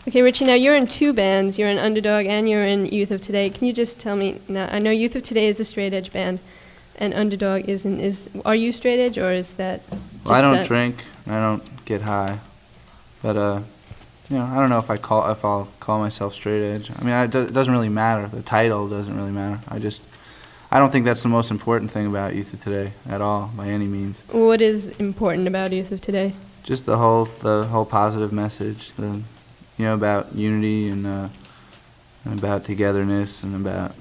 Okay, Richie, now you're in two bands. You're in Underdog and you're in Youth of Today. Can you just tell me, now I know Youth of Today is a straight edge band and Underdog isn't. Are you straight edge or is that just Well, I don't drink, I don't get high, but I don't know if I'll call myself straight edge. I mean, it doesn't really matter. The title doesn't really matter. I don't think that's the most important thing about Youth of Today at all, by any means. What is important about Youth of Today? Just the whole positive message, about unity and about togetherness and about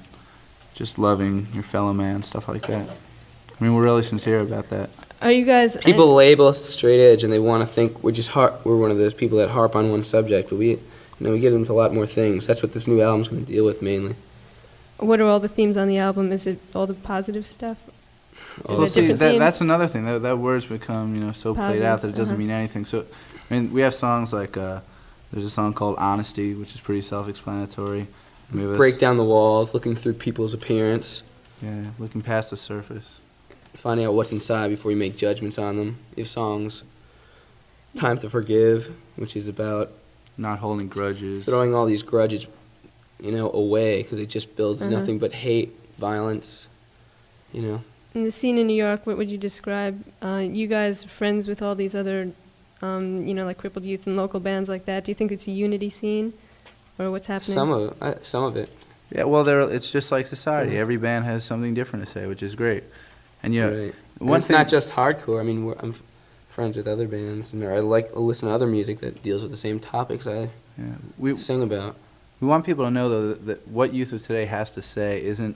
just loving your fellow man, stuff like that. I mean, we're really sincere about that. Are you guys... People label us straight edge and they want to think we're one of those people that harp on one subject, but we get into a lot more things. That's what this new album's going to deal with mainly. What are all the themes on the album? Is it all the positive stuff? Well, see, that's another thing. That word's become, so played out that it doesn't mean anything. So, I mean, we have songs like, there's a song called Honesty, which is pretty self-explanatory. Break down the walls, looking through people's appearance. Yeah, looking past the surface. Finding out what's inside before you make judgments on them. You have songs, Time to Forgive, which is about not holding grudges. Throwing all these grudges, away, because it just builds nothing but hate, violence, In the scene in New York, what would you describe? You guys friends with all these other, like Crippled Youth and local bands like that. Do you think it's a unity scene, or what's happening? Some of it. Yeah, well, it's just like society. Every band has something different to say, which is great. And right. It's not just hardcore. I mean, I'm friends with other bands, and I listen to other music that deals with the same topics we sing about. We want people to know, though, that what Youth of Today has to say isn't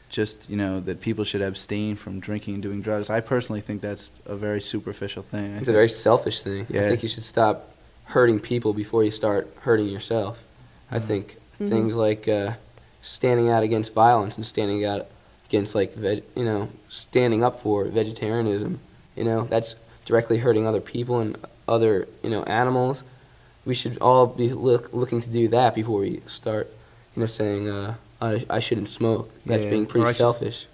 just, that people should abstain from drinking and doing drugs. I personally think that's a very superficial thing. It's a very selfish thing. Yeah. I think you should stop hurting people before you start hurting yourself. I think things like standing out against violence and standing out against, standing up for vegetarianism, that's directly hurting other people and other, animals. We should all be looking to do that before we start, saying, I shouldn't smoke. That's being pretty selfish.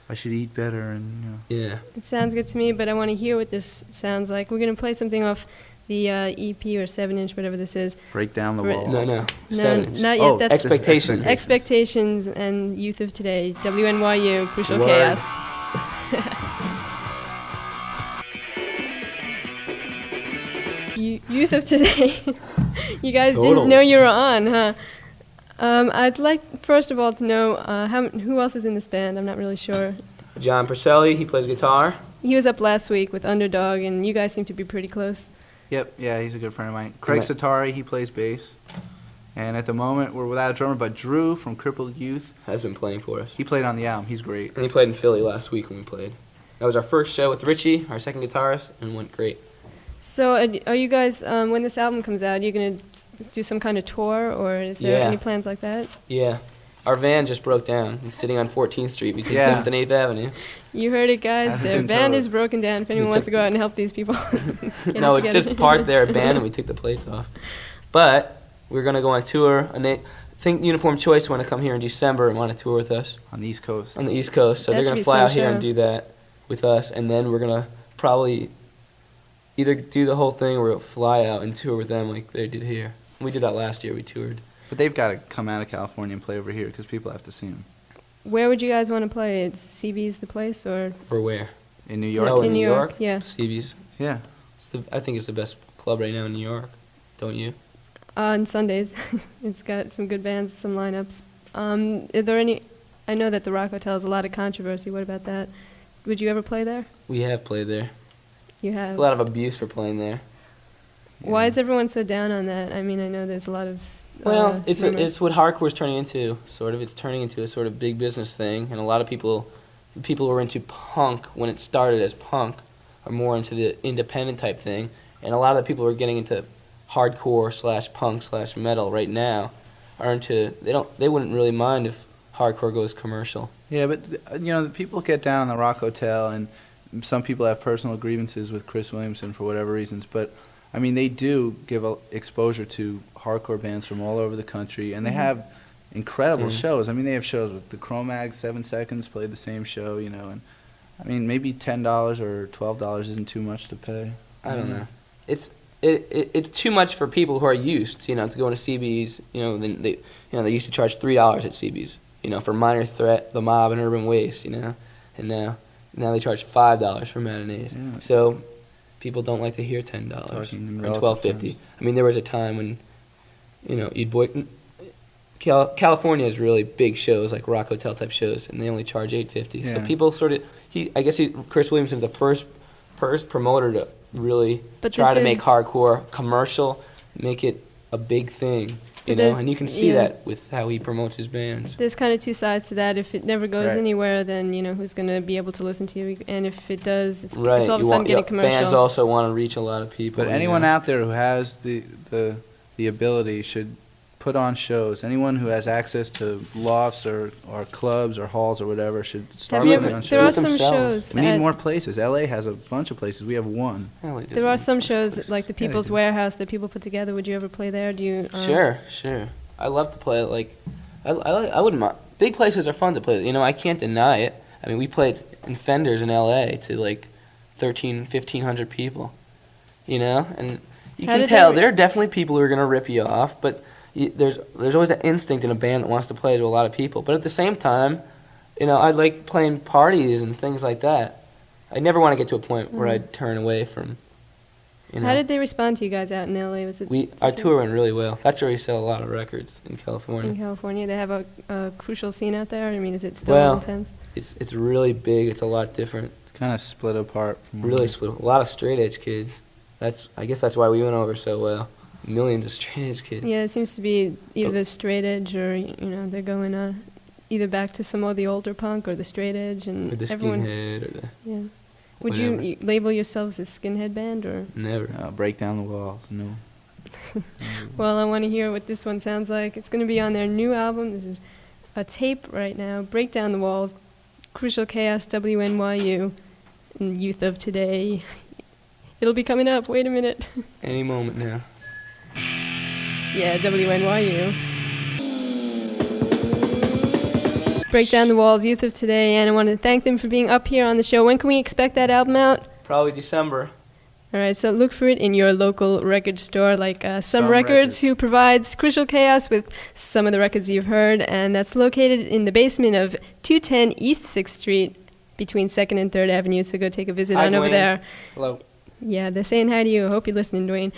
I should eat better and, Yeah. It sounds good to me, but I want to hear what this sounds like. We're going to play something off the EP or 7-inch, whatever this is. Break down the walls. No. 7-inch. Not yet. That's Expectations. Expectations and Youth of Today. WNYU, Crucial Chaos. Youth of Today. You guys didn't know you were on, huh? I'd like, first of all, to know who else is in this band. I'm not really sure. John Purcelli, he plays guitar. He was up last week with Underdog, and you guys seem to be pretty close. Yep, yeah, he's a good friend of mine. Craig Satari, he plays bass. And at the moment, we're without a drummer, but Drew from Crippled Youth has been playing for us. He played on the album. He's great. And he played in Philly last week when we played. That was our first show with Richie, our second guitarist, and went great. So are you guys, when this album comes out, are you going to do some kind of tour, or is there any plans like that? Yeah. Our van just broke down. It's sitting on 14th Street between 7th and 8th Avenue. You heard it, guys. The van is broken down. If anyone wants to go out and help these people. No, it's just parked there, abandoned, and we took the plates off. But we're going to go on tour. I think Uniform Choice want to come here in December and want to tour with us. On the East Coast. On the East Coast. So they're going to fly out here and do that with us. And then we're going to probably either do the whole thing or we'll fly out and tour with them like they did here. We did that last year. We toured. But they've got to come out of California and play over here because people have to see them. Where would you guys want to play? Is CB's the place, or? For where? In New York. Oh, in New York? Yeah. CB's. Yeah. I think it's the best club right now in New York. Don't you? On Sundays. It's got some good bands, some lineups. Are there any? I know that the Rock Hotel has a lot of controversy. What about that? Would you ever play there? We have played there. You have? A lot of abuse for playing there. Yeah. Why is everyone so down on that? I mean, I know there's a lot of it's what hardcore's turning into, sort of. It's turning into a sort of big business thing, and a lot of people who were into punk when it started as punk are more into the independent type thing, and a lot of the people who are getting into hardcore / punk / metal right now are into, they wouldn't really mind if hardcore goes commercial. Yeah, but the people get down on the Rock Hotel, and some people have personal grievances with Chris Williamson for whatever reasons, but I mean, they do give exposure to hardcore bands from all over the country, and they have incredible shows. I mean, they have shows with the Cro-Mags, 7 Seconds played the same show, and I mean, maybe $10 or $12 isn't too much to pay. I don't know. it's too much for people who are used, to going to CB's. Then they used to charge $3 at CB's, for Minor Threat, The Mob, and Urban Waste, and now they charge $5 for matinees. Yeah. So people don't like to hear $10 Talking in or relative $12.50. terms. I mean, there was a time when, California has really big shows like Rock Hotel type shows, and they only charge $8.50. So Yeah. people Chris Williamson's the first promoter to really But try this to make is- hardcore commercial, make it a big thing, But there's- and you can see yeah. that with how he promotes his bands. There's kind of two sides to that. If it never goes Right. anywhere, then who's going to be able to listen to you? And if it does, it's all Right, of a you sudden want, getting commercial. bands also want to reach a lot of people. But anyone out there who has the ability should put on shows. Anyone who has access to lofts or clubs or halls or whatever should start Have you putting ever, on there are shows. some themselves. shows. We need at- more places. LA has a bunch of places. We have one. There are some shows like the Yeah, they People's do. Warehouse that people put together. Would you ever play there? Do you? Sure. I love to play it. I wouldn't mind. Big places are fun to play. I can't deny it. I mean, we played in Fenders in L.A. to 1,500 people. And you How can did tell that re- there are definitely people who are going to rip you off, but there's always that instinct in a band that wants to play to a lot of people. But at the same time, I like playing parties and things like that. I never want to get to a point where I'd turn away from. How did they respond to you guys out in LA? Was it Our is it tour went really well. That's where we sell a lot of records in California. in California? They have a crucial scene out there. I mean, is it still Well, intense? It's really big. It's a lot different. It's kind of split apart. From Really split. A lot of straight edge kids. I guess that's why we went over so well. Millions of straight edge kids. Yeah, it seems to be either the straight edge or they're going either back to some of the older punk or the straight edge and Or the everyone. skinhead or the Yeah. Would whatever. you label yourselves as skinhead band or? never. Break down the walls. No. Well, I want to hear what this one sounds like. It's going to be on their new album. This is a tape right now. Break Down the Walls, Crucial Chaos, WNYU, and Youth of Today. It'll be coming up. Wait a minute. Any moment now. Yeah, WNYU. Break Down the Walls, Youth of Today, and I want to thank them for being up here on the show. When can we expect that album out? Probably December. All right, so look for it in your local record store, like Some Some Records, Records. who provides Crucial Chaos with some of the records you've heard, and that's located in the basement of 210 East 6th Street between 2nd and 3rd Avenue, so go take a visit Hi, on over Dwayne. there. Hello. Yeah, they're saying hi to you. I hope you're listening, Dwayne.